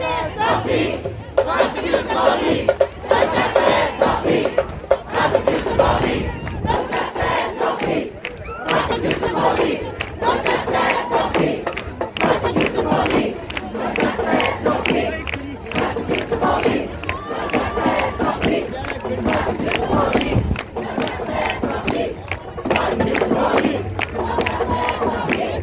justice, no peace. Prosecute the police. No justice, no peace. Prosecute the police. No justice, no peace. Prosecute the police. No justice, no peace. Prosecute the police. No justice, no peace. Prosecute the police. No justice, no peace. Prosecute the police. No justice, no peace.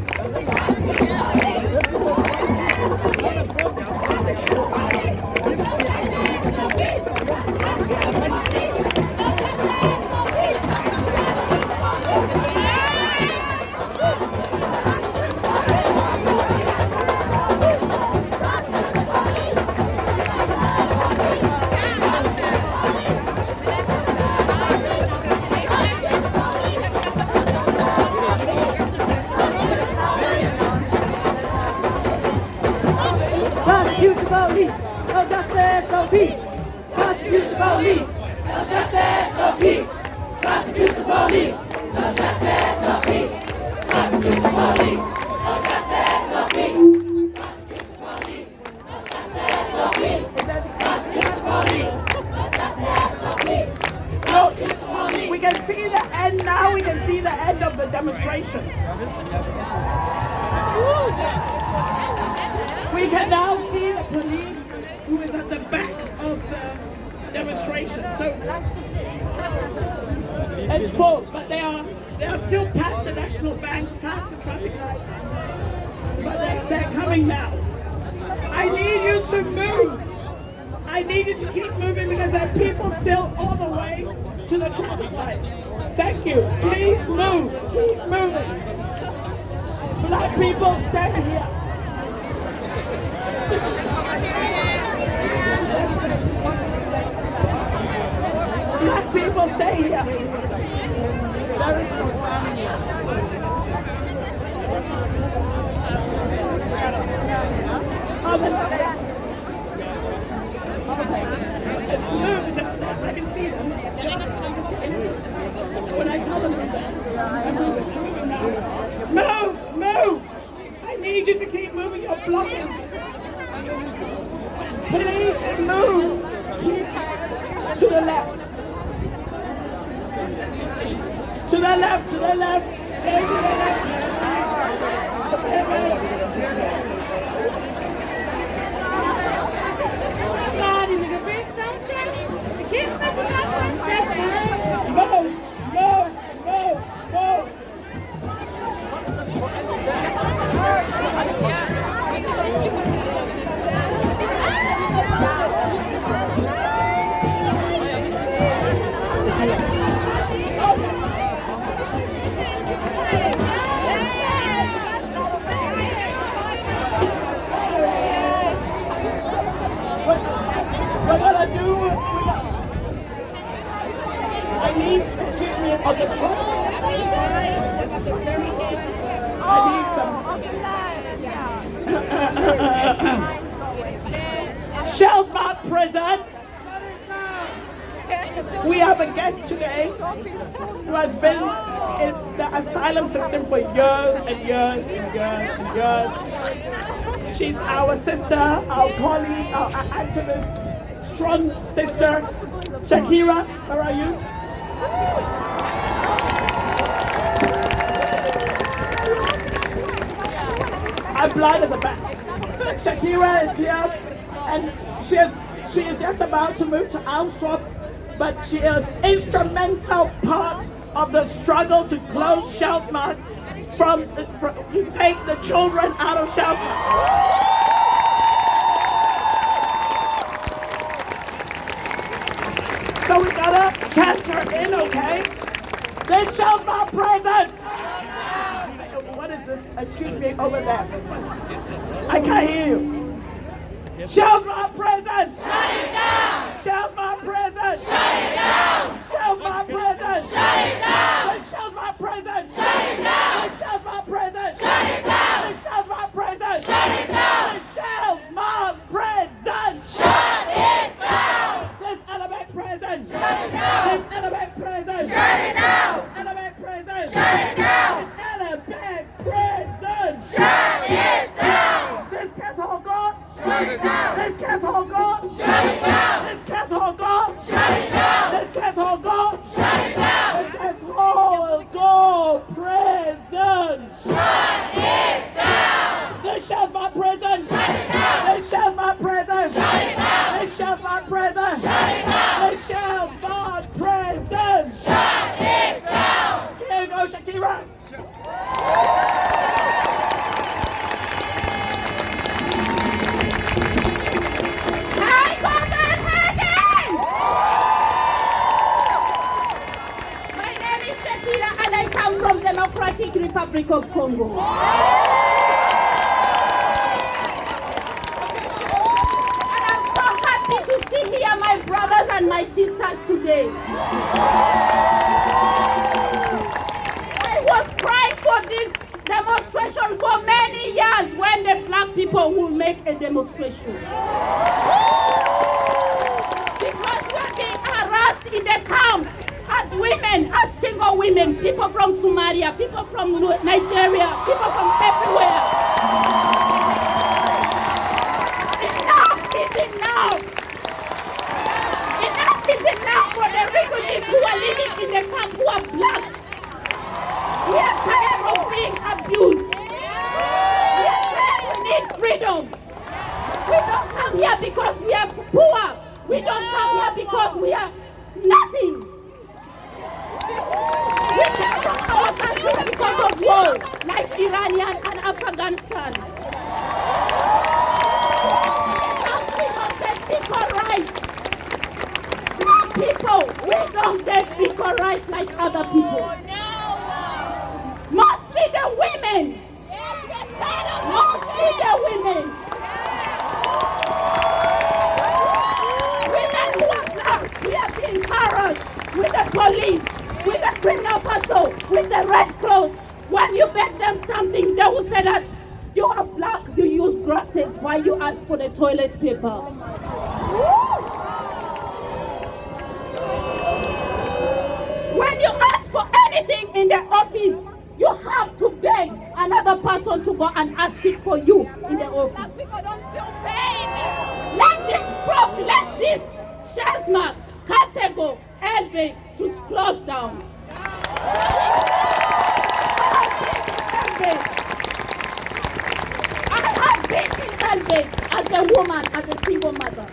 Prosecute the police. No justice, no peace. Prosecute the police. No justice, no peace. Prosecute the police. No justice, no peace. Prosecute the police. No justice, no peace. Prosecute the police. No justice, no peace. Prosecute the police. No justice, no peace. Prosecute the police. No justice, no peace. Prosecute the police. We can see the end now. We can see the end of the demonstration. We can now see the police who is at the back of the demonstration. So it's full, but they are still past the National Bank, past the traffic light. But they're coming now. I need you to move. I need you to keep moving because there are people still all the way to the traffic light. Thank you. Please move. Keep moving. Black people, stay here. Black people, stay here. There is no sound here. Other space. Move, I can see them. When I tell them move, move! I need you to keep moving, you're blocking. Please move. Keep to the left. To the left, to the left. Go to the left. Move, move, move, move. We're gonna do. I need, excuse me, on the truck. I need some. Shellsmart Prison. We have a guest today who has been in the asylum system for years and years and years and years. She's our sister, our colleague, our activist, strong sister. Shakira, where are you? I'm blind as a bat. Shakira is here, and she is just about to move to Armstrong, but she is instrumental part of the struggle to close Shellsmart to take the children out of Shellsmart. So we gotta chant her in, okay? This Shellsmart prison! What is this? Excuse me, over there. I can't hear you. Shellsmart prison! Shut it down! Shellsmart prison! Shut it down! Shellsmart prison! Shut it down! The Shellsmart prison! Shut it down! The Shellsmart prison! Shut it down! The Shellsmart prison! Shut it down! The Shellsmart prison! Shut it down! This element prison! Shut it down! This element prison! Shut it down! This element prison! Shut it down! This element prison! Shut it down! This Kes Hong Kong! Shut it down! This castle go. Shut it down. This castle go. Shut it down. This castle go. Shut it down. This castle go. Prison. Shut it down. This shall's my prison. Shut it down. This shall's my prison. Shut it down. This shall's my prison. Shut it down. This shall's my prison. Shut it down. Here you go, Shakira. Hi, Copenhagen! My name is Shakira and I come from Democratic Republic of Congo. And I'm so happy to see here my brothers and my sisters today. I was crying for this demonstration for many years when the black people will make a demonstration. Because we're being harassed in the camps as women, as single women, people from Somalia, people from Nigeria, people from everywhere. Enough is enough. Enough is enough for the refugees who are living in the camp who are black. We are tired of being abused. We are tired. We need freedom. We don't come here because we are poor. We don't come here because we are nothing. We came from our countries because of war, like Iranian and Afghanistan. Because we don't get equal rights. Black people, we don't get equal rights like other people. Mostly the women. Mostly the women. Women who are black, we are being harassed with the police, with the criminal patrol, with the Red Cross. When you beg them something, they will say that you are black, you use grasses, why you ask for the toilet paper? When you ask for anything in the office, you have to beg another person to go and ask it for you in the office. People don't feel pain. Let this Shazmark, Kasego, Elbek to close down. I have been in Elbek as a woman, as a single mother.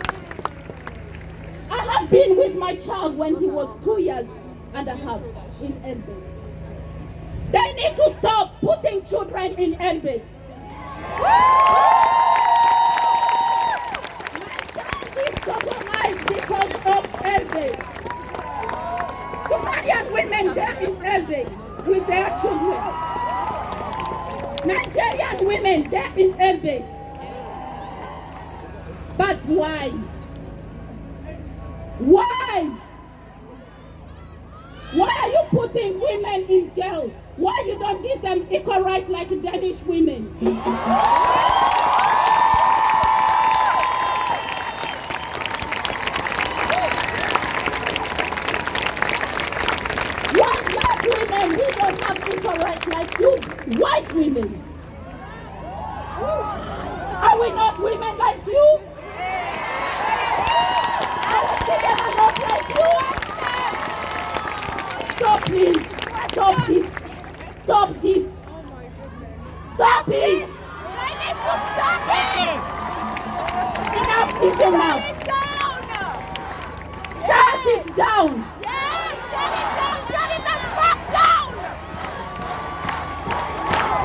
I have been with my child when he was 2 years and a half in Elbek. They need to stop putting children in Elbek. My child is compromised because of Elbek. Somalian women, they're in Elbek with their children. Nigerian women, they're in Elbek. But why? Why? Why are you putting women in jail? Why you don't give them equal rights like Danish women? Why black women, we don't have equal rights like you, white women? Are we not women like you? Our children are not like you? Stop this! Stop this! Stop this! Stop it! I need to stop it! Enough is enough! Shut it down! Shut it down! Yes, shut it down! Shut it the fuck down!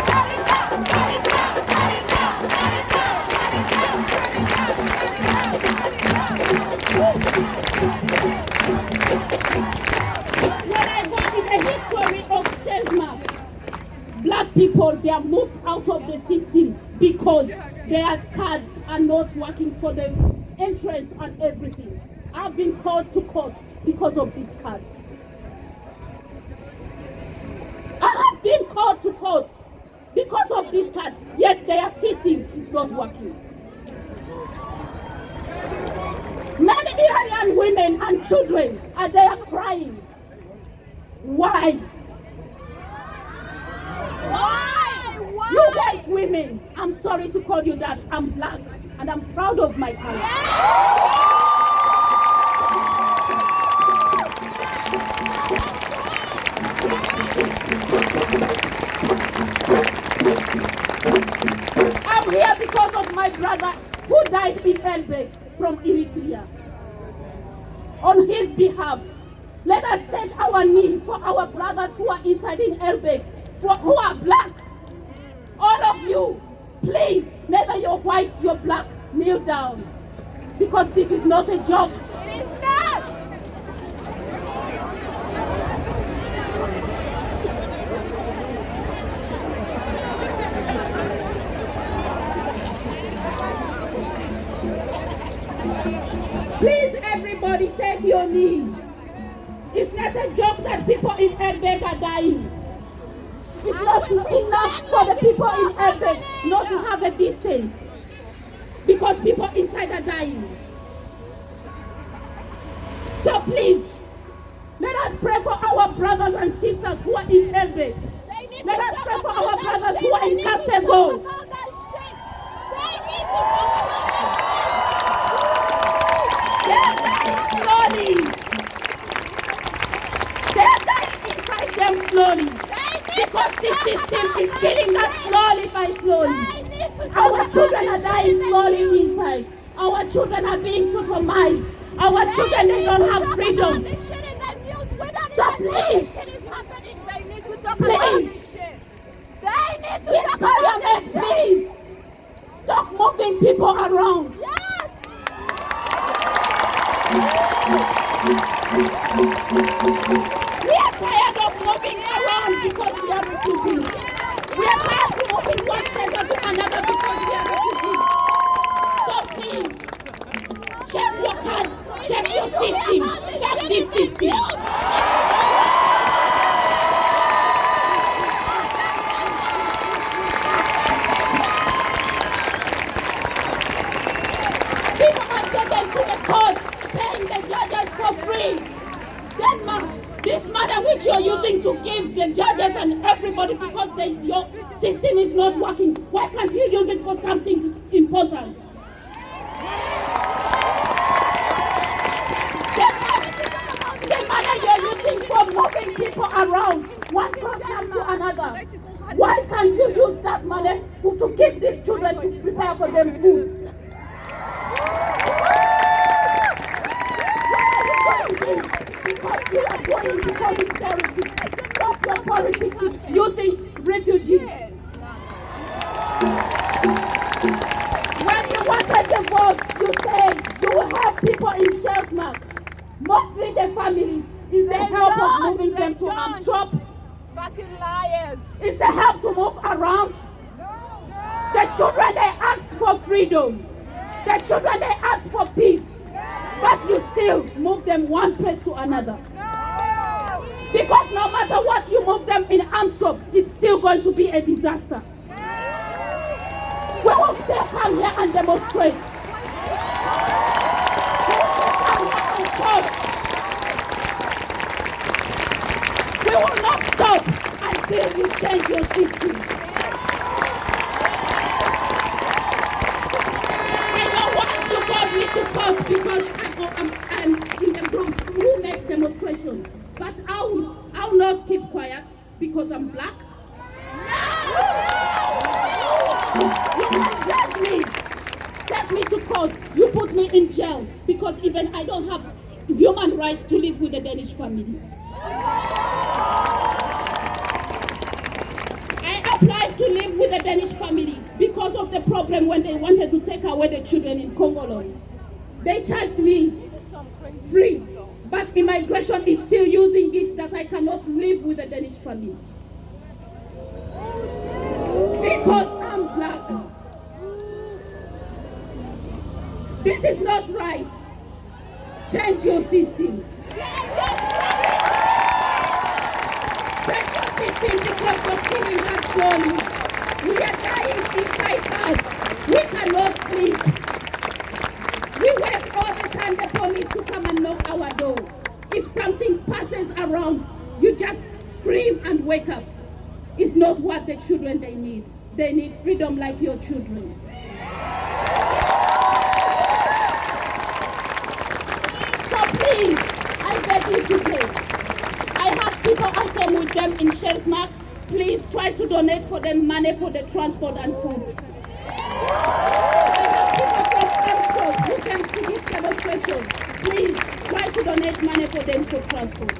Shut it down! Shut it down! Shut it down! Shut it down! Shut it down! Shut it down! When I go in the history of Shazmark, black people, they are moved out of the system because their cards are not working for the entrance and everything. I've been called to court because of this card. I have been called to court because of this card, yet their system is not working. Many Iranian women and children are there crying. Why? Why? Why? You white women, I'm sorry to call you that, I'm black. and I'm proud of my color. I'm here because of my brother who died in Elbeck from Eritrea. On his behalf, let us take our knee for our brothers who are inside in Elbeck, who are black. All of you, please, neither you're white, you're black, kneel down. Because this is not a joke. It is not. Please, everybody, take your knee. It's not a joke that people in Elbeck are dying. It's not enough for the people in Elbeck not to have a distance. Because people inside are dying. So please, let us pray for our brothers and sisters who are in Elbeck. Let us pray for our brothers who are in Castego. They're dying slowly. They're dying inside them slowly. Because this system is killing us slowly by slowly. Our children are dying slowly inside. Our children are being totalized. Our children, they don't have freedom. So please, this parliament, please, stop moving people around. We are tired of moving around because we are refugees. We are tired of moving one center to another because we are refugees. So please, check your cards, check your system, fuck this system. People are taken to the courts, paying the judges for free. Denmark, this money which you're using to give the judges and everybody because your system is not working, why can't you use it for something important? The money you're using for moving people around, one person to another, why can't you use that money to give these children to prepare for them food? Because you are going because it's politics. Stop your politics using refugees. When you wanted the votes, you said you will help people in Shellsmark. Mostly the families. Is the help of moving them to Amstrop? Fucking liars. Is the help to move around? The children, they asked for freedom. The children, they asked for peace. But you still move them one place to another. Because no matter what you move them in Amstrop, it's still going to be a disaster. We will still come here and demonstrate. We will still come here and talk. We will not stop until you change your system. I know once you called me to talk because I'm in the groups who make demonstration. But I'll not keep quiet because I'm black. You can judge me. Take me to court. You put me in jail because even I don't have human rights to live with the Danish family. I applied to live with the Danish family because of the problem when they wanted to take away the children in Congo. They charged me free, but immigration is still using it that I cannot live with the Danish family. Because I'm black. This is not right. Change your system. Change your system because you're killing us slowly. We are dying inside us. We cannot sleep. We wait all the time the police to come and knock our door. If something passes around, you just scream and wake up. It's not what the children they need. They need freedom like your children. Shellsmark, please try to donate for them money for the transport and food. Who can to this demonstration, please try to donate money for them for transport.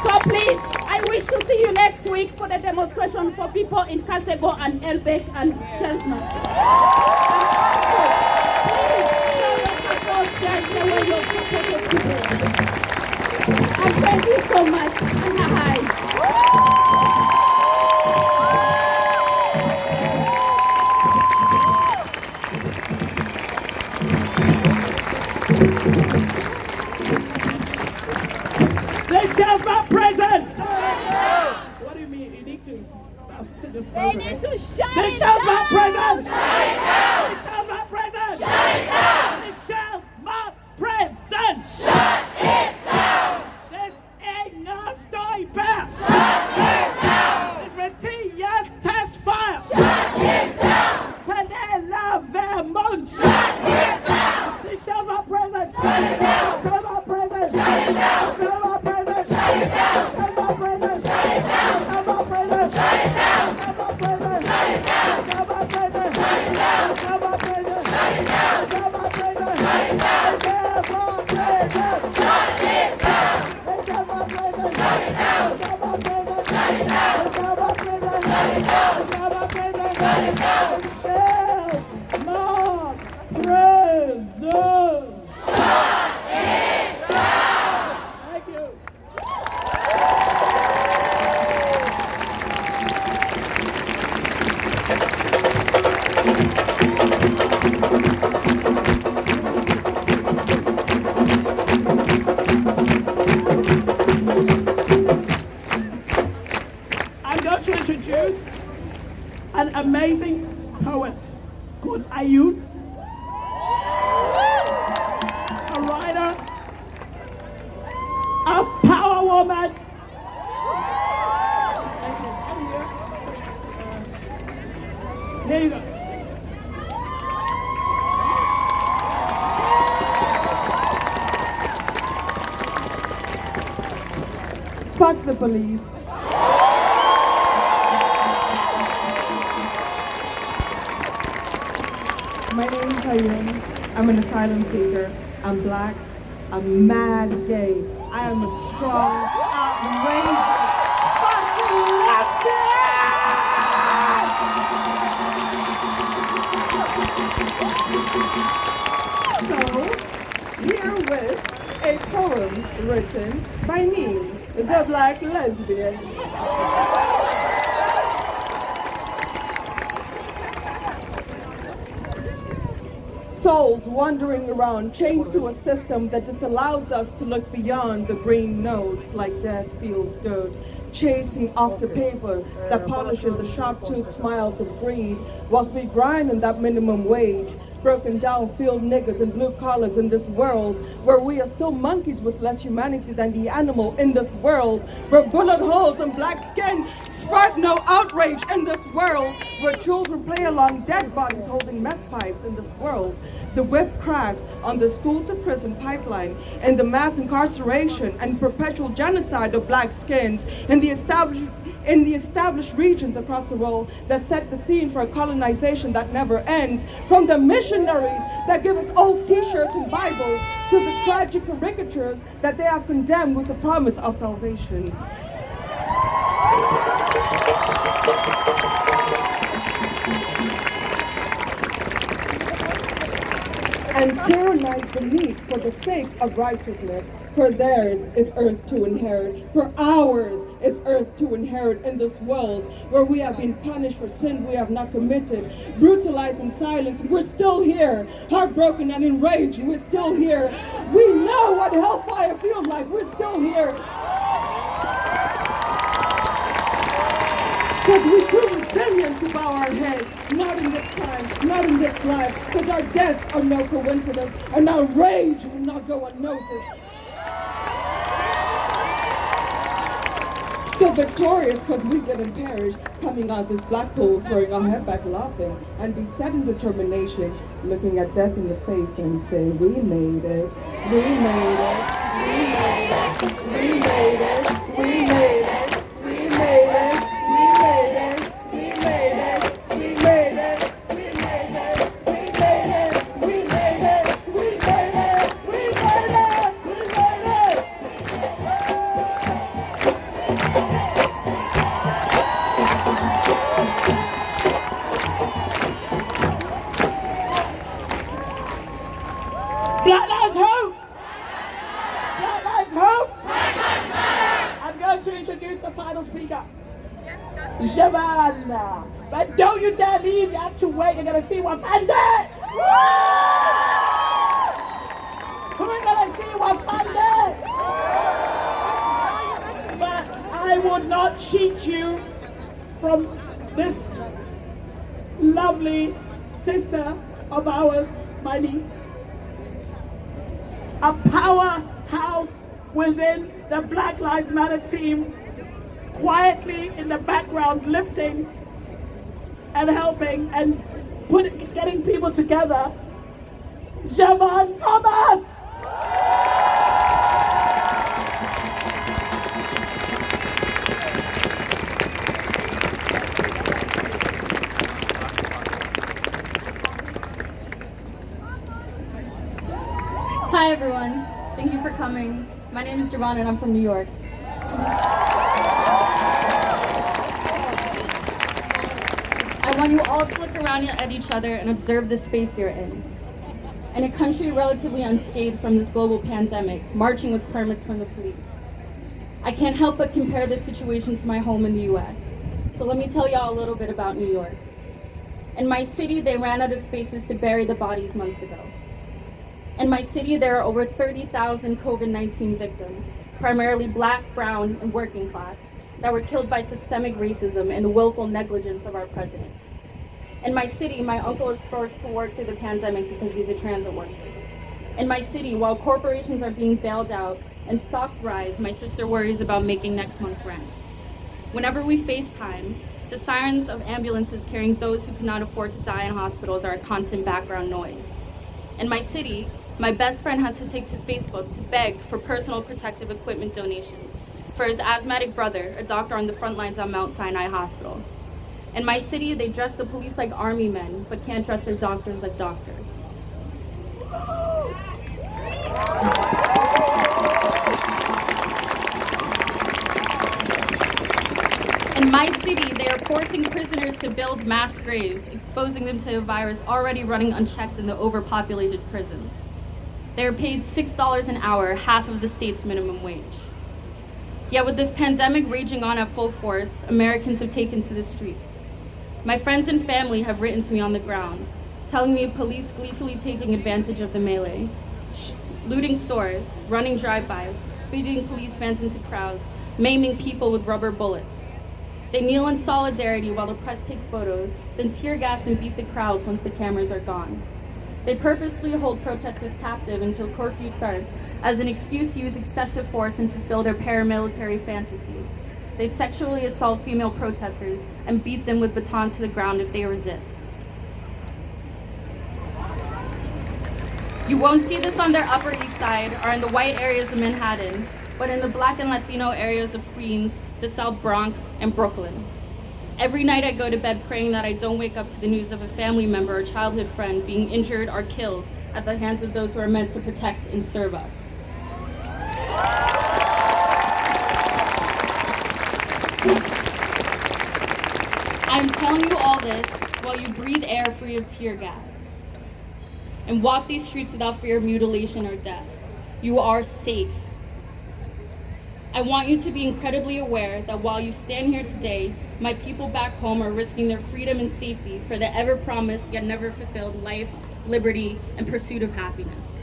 So please, I wish to see you next week for the demonstration for people in Kasego and Elbeck and Shellsmark. And thank you so much. This shell's not present! What do you mean? You need to... They need to shut This it shell's down! not present! Shut it down! This shell's not present! Shut it down! This shell's not present! Shut it down! This ain't no story back! Shut it down! This med 10 years test fire! Shut it down! Panela Vermont! Shut it down! This shell's not present! Shut it down! This shell's not present! Shut it down! This shell's not present! Shut it down! This shell's not present! Shut it down! This shell's not present! Shut it down! This shell's not present! Shut it down! This shell's not present! Shut it down! This shell's not present! Shut it down! This shell's not present! Shut it down! This shell's not present! Shut it down! This shell's not present! Shut it down! This shell's not present! Shut it down! This shell's not present! Shut it down! This shell's not present! Shut it down! This shell's not present! Shut it down! Thank you. I'm going to introduce an amazing poet called Ayun, a writer, a power woman. Here you go. Fuck the police. My name is Ayun. I'm an asylum seeker. I'm black. I'm mad gay. I am a strong, outrageous, fucking lesbian! So, herewith a poem written by me, the black lesbian. Souls wandering around, chained to a system that disallows us to look beyond the green notes like death feels good. Chasing after paper that polishes the sharp-toothed smiles of greed whilst we grind in that minimum wage. Broken down field niggas and blue collars in this world where we are still monkeys with less humanity than the animal in this world, where bullet holes and black skin spark no outrage in this world, where children play along dead bodies holding meth pipes in this world. The whip cracks on the school to prison pipeline and the mass incarceration and perpetual genocide of black skins in the established regions across the world that set the scene for a colonization that never ends, from the missionaries that give us old t-shirts and Bibles to the tragic caricatures that they have condemned with the promise of salvation. And tyrannize the meek for the sake of righteousness. For theirs is earth to inherit, for ours is earth to inherit in this world where we have been punished for sin we have not committed, brutalized in silence. We're still here, heartbroken and enraged. We're still here. We know what hellfire feels like. We're still here. Because we're too resilient to bow our heads. Not in this time, not in this life. Because our deaths are no coincidence, and our rage will not go unnoticed. Still victorious because we didn't perish, coming out this black hole, throwing our head back laughing, and be set in determination, looking at death in the face and say, we made it, we made it, we made it, we made it, we made it. Black Lives who? Black Lives who? I'm going to introduce the final speaker. Chauvin. But don't you dare leave, you have to wait, you're gonna see Wafande! Who are gonna see Wafande? But I would not cheat you from this lovely sister of ours, my niece. A powerhouse within the Black Lives Matter team, quietly in the background lifting and helping and getting people together. Javon Thomas! Hi everyone, thank you for coming. My name is Javon and I'm from New York. I want you all to look around at each other and observe the space you're in. In a country relatively unscathed from this global pandemic, marching with permits from the police. I can't help but compare this situation to my home in the US. So let me tell y'all a little bit about New York. In my city, they ran out of spaces to bury the bodies months ago. In my city, there are over 30,000 COVID-19 victims, primarily Black, brown, and working class, that were killed by systemic racism and the willful negligence of our president. In my city, my uncle is forced to work through the pandemic because he's a transit worker. In my city, while corporations are being bailed out and stocks rise, my sister worries about making next month's rent. Whenever we FaceTime, the sirens of ambulances carrying those who cannot afford to die in hospitals are a constant background noise. In my city, my best friend has to take to Facebook to beg for personal protective equipment donations for his asthmatic brother, a doctor on the front lines at Mount Sinai Hospital. In my city, they dress the police like army men, but can't dress their doctors like doctors. In my city, they are forcing prisoners to build mass graves, exposing them to a virus already running unchecked in the overpopulated prisons. They are paid $6 an hour, half of the state's minimum wage. Yet with this pandemic raging on at full force, Americans have taken to the streets. My friends and family have written to me on the ground, telling me of police gleefully taking advantage of the melee, looting stores, running drive-bys, speeding police vans into crowds, maiming people with rubber bullets. They kneel in solidarity while the press take photos, then tear gas and beat the crowds once the cameras are gone. They purposely hold protesters captive until curfew starts as an excuse to use excessive force and fulfill their paramilitary fantasies. They sexually assault female protesters and beat them with batons to the ground if they resist. You won't see this on their Upper East Side or in the white areas of Manhattan, but in the Black and Latino areas of Queens, the South Bronx, and Brooklyn. Every night I go to bed praying that I don't wake up to the news of a family member or childhood friend being injured or killed at the hands of those who are meant to protect and serve us. I'm telling you all this while you breathe air free of tear gas and walk these streets without fear of mutilation or death. You are safe. I want you to be incredibly aware that while you stand here today, my people back home are risking their freedom and safety for the ever-promised yet never fulfilled life, liberty, and pursuit of happiness.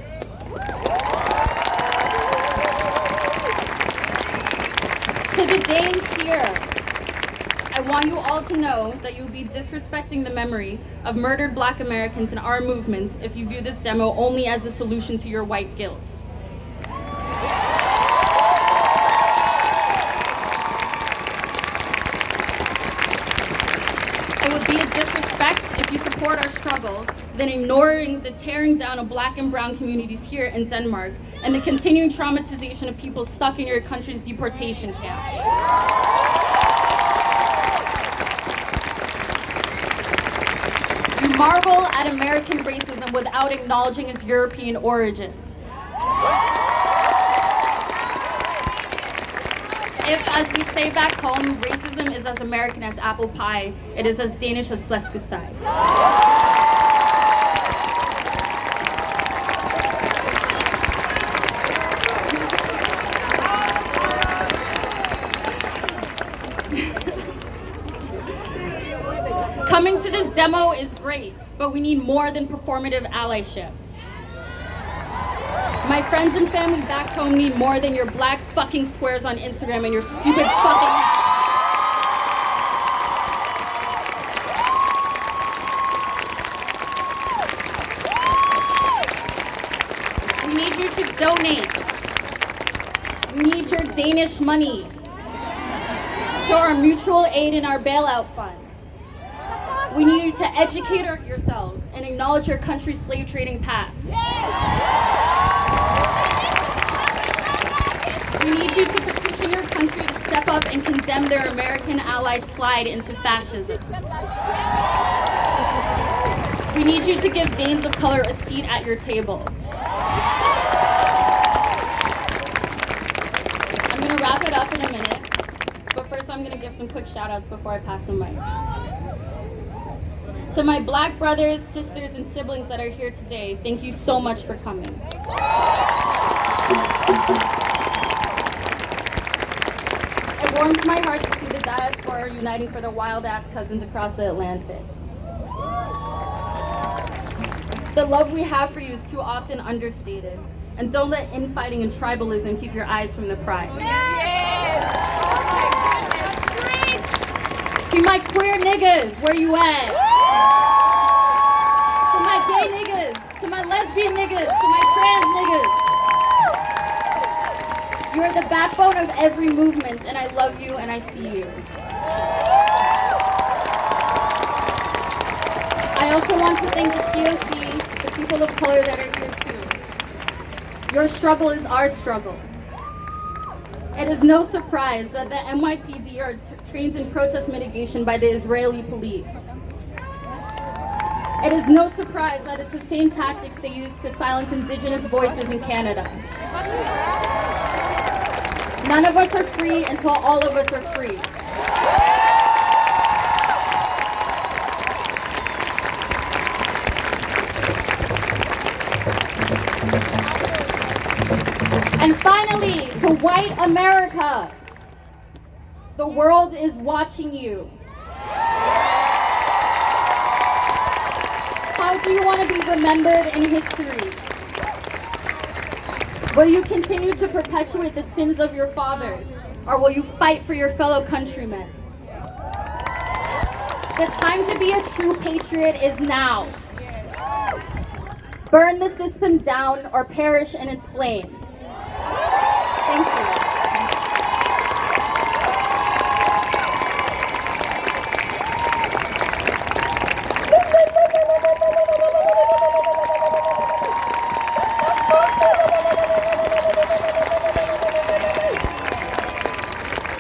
To the Danes here, I want you all to know that you will be disrespecting the memory of murdered Black Americans in our movement if you view this demo only as a solution to your white guilt. It would be a disrespect if you support our struggle, then ignoring the tearing down of Black and brown communities here in Denmark and the continuing traumatization of people stuck in your country's deportation camps. You marvel at American racism without acknowledging its European origins. If, as we say back home, racism is as American as apple pie, it is as Danish as flæskesteg. demo is great, but we need more than performative allyship. My friends and family back home need more than your black fucking squares on Instagram and your stupid fucking... We need you to donate. We need your Danish money to our mutual aid and our bailout funds. We need you to educate yourselves and acknowledge your country's slave trading past. We need you to petition your country to step up and condemn their American allies' slide into fascism. We need you to give Danes of color a seat at your table. I'm gonna wrap it up in a minute, but first I'm gonna give some quick shout outs before I pass the mic. To my black brothers, sisters, and siblings that are here today, thank you so much for coming. It warms my heart to see the diaspora uniting for their wild-ass cousins across the Atlantic. The love we have for you is too often understated, and don't let infighting and tribalism keep your eyes from the prize. To my queer niggas, where you at? To my gay niggas, to my lesbian niggas, to my trans niggas. You are the backbone of every movement, and I love you and I see you. I also want to thank the POC, the people of color that are here too. Your struggle is our struggle. It is no surprise that the NYPD are trained in protest mitigation by the Israeli police. It is no surprise that it's the same tactics they use to silence indigenous voices in Canada. None of us are free until all of us are free. And finally, to white America, the world is watching you. How do you want to be remembered in history? Will you continue to perpetuate the sins of your fathers, or will you fight for your fellow countrymen? The time to be a true patriot is now. Burn the system down or perish in its flames. Thank you.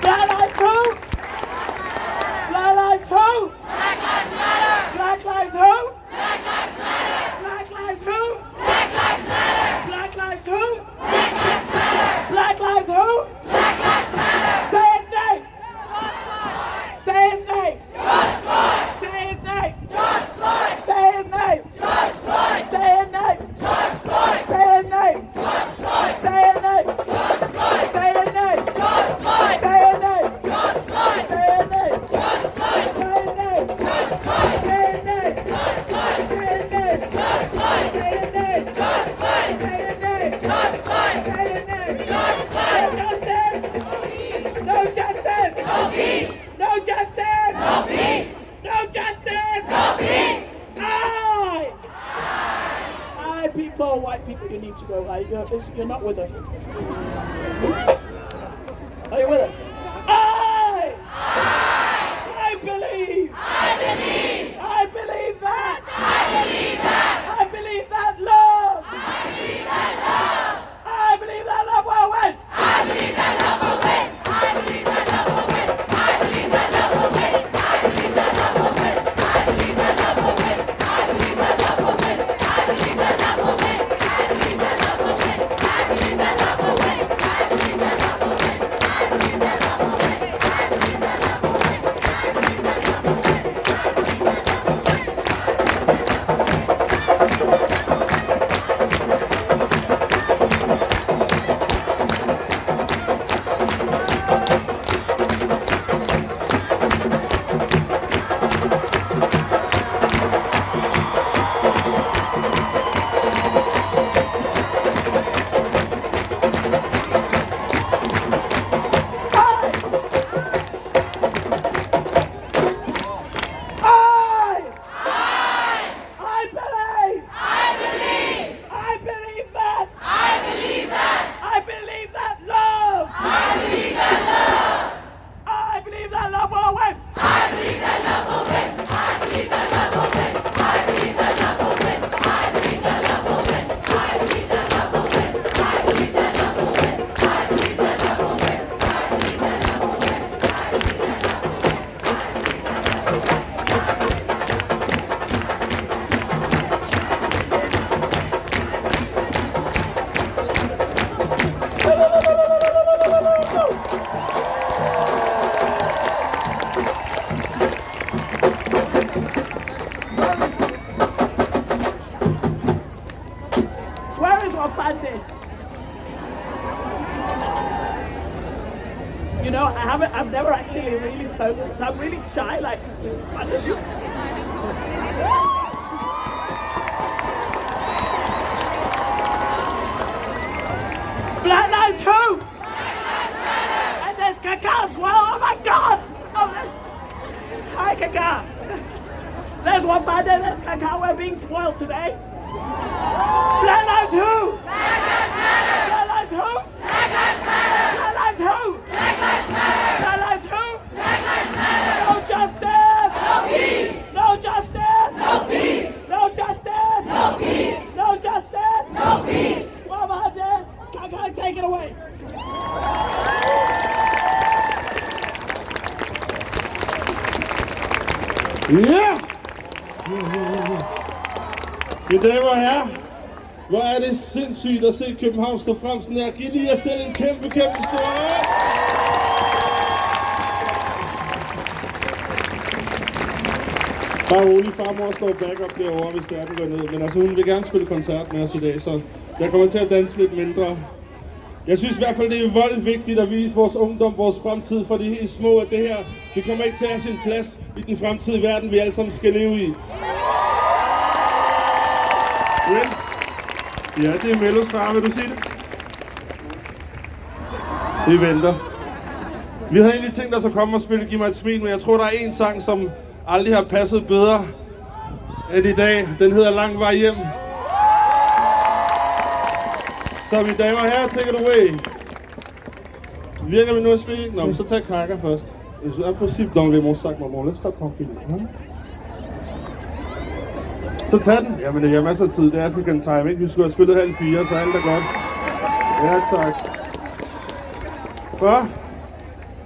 Black lives who? Black lives who? Black lives matter. Black lives who? Black lives matter. Black lives who? Black lives matter. Black lives who? Black lives matter. Black lives who? Black lives matter. Say his name! Say his name! George Floyd. Say his name! George Floyd. Say his name! George Floyd. Say his name! George Floyd. Say his name! George Floyd. Say his name! George Floyd. Say his name! George Floyd. Say his name! George Floyd. Say his name! George Floyd. Say his name! George Floyd. Say his name! George Floyd. Say his name! George Floyd. Say his name! George Floyd. Say his name! George Floyd. Say his name! George No Floyd. justice! No justice! No peace. No justice! No peace. No justice! No peace. I people, white people, you need to go. You're not with us. Are you with us? I believe. I believe. I believe that. I believe that. I believe that love. I believe that love. I believe that love will win. I believe that love will win. I believe that love will win. I believe that love will win. I believe that love will win. I believe that love will win. I believe that love will win. I believe that love will win. I believe that love will win. I believe that love will win. I believe that love will win. I believe that what fun did. You know, I've never actually really spoken, so I'm really shy, like, Black Lives Who? And there's Kaka as well, oh my God! Oh, hi Kaka! There's one Friday, there's Kaka, we're being spoiled today. Black Lives Who? Black Lives Matter! Black Lives Who? Black Lives Matter! Black Lives Who? Black Lives Matter! Black Lives Who? Black Lives Matter! No justice! No peace! No justice! No peace! No justice! No peace! No justice! No peace! Well, about there, Kaka, take it away. Ja! Mine damer og herrer, hvor er det sindssygt at se København stå frem sådan her. Giv lige jer selv en kæmpe, kæmpe stor hånd. Bare rolig, farmor står backup derovre, hvis det er, den går ned. Men altså, hun vil gerne spille koncert med os i dag, så jeg kommer til at danse lidt mindre. Jeg synes i hvert fald, det er voldt vigtigt at vise vores ungdom, vores fremtid, for de helt små, at det her, det kommer ikke til at have sin plads i den fremtidige verden, vi alle sammen skal leve i. Ja, det er Mellos far, vil du sige det? Vi venter. Vi havde egentlig tænkt os at komme og spille Giv mig et smil, men jeg tror, der er en sang, som aldrig har passet bedre end i dag. Den hedder Lang vej hjem. Så mine damer og herrer, take it away. Virker vi nu at spille? Nå, så tag Kaka først. C'est impossible d'enlever mon sac, maman. Laisse ça tranquille. Så tag den. Jamen, det er masser af tid. Det er African time, ikke? Vi skulle have spillet halv 4, så alt er godt. Ja, tak. Hvad?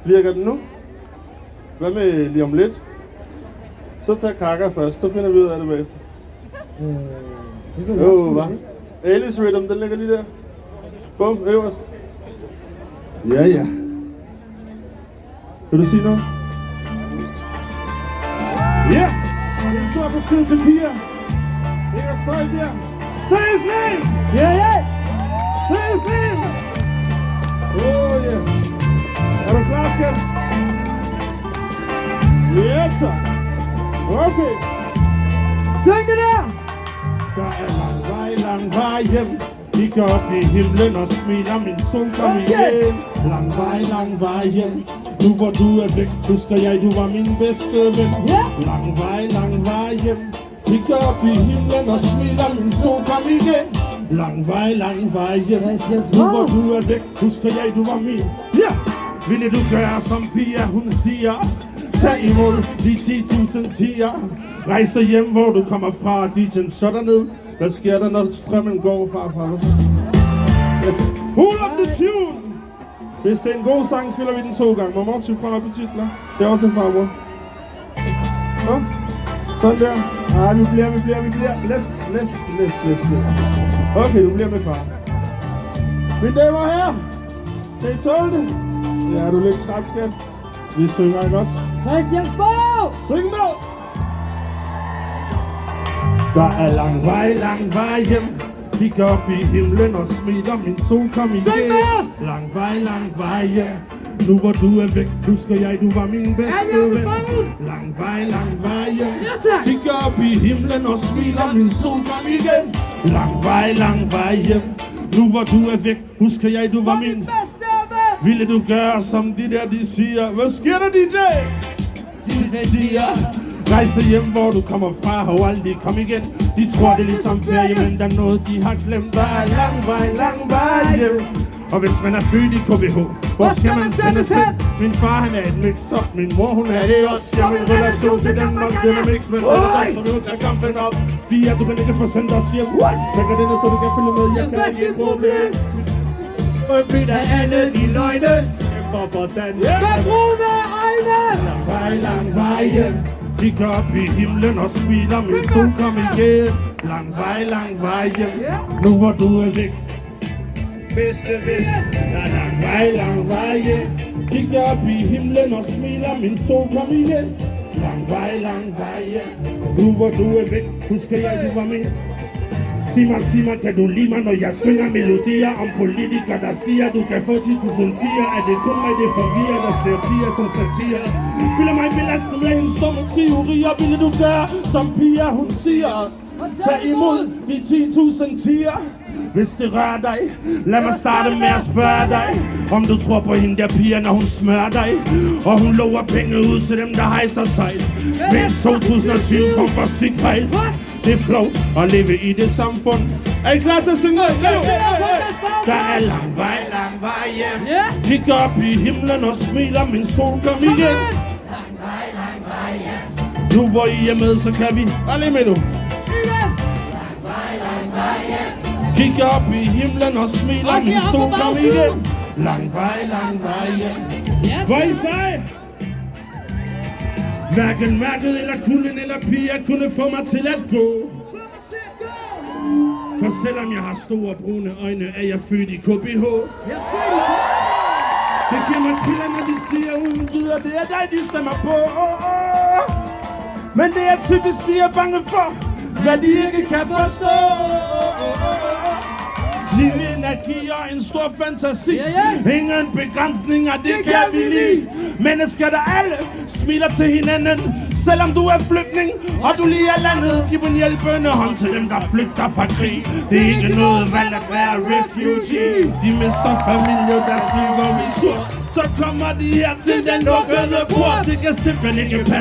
Virker den nu? Hvad med lige om lidt? Så tag Kaka først, så finder vi ud af det bagefter. Hvad? Alice Rhythm, den ligger lige der. Bum, øverst. Ja, ja. Vil du sige noget? Ja! Det er en stor besked til piger. Inger Støjbjerg. Say his name! Yeah, yeah! Say his name! Oh, yeah. Er du klar, skat? Ja, så. Okay. Syng det der! Der er lang vej hjem. Kigger op i himlen og smiler, min sol kom igen. Lang vej hjem. Nu hvor du er væk, husker jeg, du var min bedste ven. Lang vej hjem. Kigger op i himlen og smiler, min sol kom igen. Lang vej hjem. Nu hvor du er væk, husker jeg, du var min. Ville du gøre som Pia, hun siger. Tag imod de 10.000 tiger. Rejse hjem, hvor du kommer fra. DJ'en shutter ned. Hvad sker der, når strømmen går farfra? Hold up the tune! Hvis det er en god sang, spiller vi den 2 gange. Man må også prøve op i titler. Se også til farmor. Nå, sådan der. Ah, vi bliver. Læs. Okay, du bliver med far. Mine damer og herrer, kan I tåle det? Ja, er du lidt træt, skat? Vi synger, ikke også? Christiansborg! Syng med! Der er lang vej hjem. Kigger op i himlen og smiler, min sol kom igen. Syng med os! Lang vej hjem. Nu hvor du er væk, husker jeg, du var min bedste ven. Lang vej hjem. Kigger op i himlen og smiler, min sol kom igen. Lang vej hjem. Nu hvor du er væk, husker jeg, du var min bedste ven. Ville du gøre som de der, de siger? Hvad sker der de dag? De siger rejse hjem, hvor du kommer fra, og aldrig kom igen. De tror det er ligesom ferie, men der er noget, de har glemt. Der er lang vej hjem. Og hvis man er født i KBH, hvor skal man sendes hen? Min far, han er et mix-up, min mor, hun er det også. Jeg vil relation til Danmark, den er mix, men så er det så vi vil tage kampen op. Pia, du kan ikke få sendt os hjem. Trækker denne, så du kan følge med, jeg kan ikke problem. Og mit af alle de løgne, kæmper for Danmark. Med brune øjne! Lang vej hjem. Kigger op i himlen og smiler, min sol kom igen. Lang vej hjem. Nu hvor du er væk, bedste ven. Der er lang vej hjem. Kigger op i himlen og smiler, min sol kom igen. Lang vej hjem. Nu hvor du er væk, husker jeg, du var min. Sig mig, kan du lide mig, når jeg synger melodier om politikere, der siger, du kan få 10.000 tiger? Er det kun mig, det forvirrer, der ser piger som satire? Føler mig belastet af hendes dumme teorier. Ville du gøre, som Pia hun siger? Tag imod de 10.000 tiger. Hvis det rører dig, lad mig starte med at spørge dig, om du tror på hende der piger, når hun smører dig. Og hun lover penge ud til dem, der hejser sig. Mens 2020 kom for sikkerhed. Det er flot at leve i det samfund. Er I klar til at synge? Der er lang vej hjem. Kigger op i himlen og smiler, min sol kom igen. Lang vej hjem. Nu hvor I er med, så kan vi. Alle med nu. Lang vej hjem. Kigger op i himlen og smiler, min sol kom igen. Lang vej hjem. Hvor I sej? Hverken mærket eller kulden eller piger kunne få mig til at gå. For selvom jeg har store brune øjne, er jeg født i KBH. Det giver mig kilder, når de siger uden videre, det er dig, de stemmer på. Men det er typisk, de er bange for, hvad de ikke kan forstå. Liv, energi og en stor fantasi. Ingen begrænsninger, det kan vi lide. Mennesker, der alle smiler til hinanden. Selvom du er flygtning, og du lige er landet, giv en hjælpende hånd til dem, der flygter fra krig. Det er ikke noget valg at være refugee. De mister familie, der flyver i sort. Så kommer de her til den lukkede port. Det kan simpelthen ikke passe.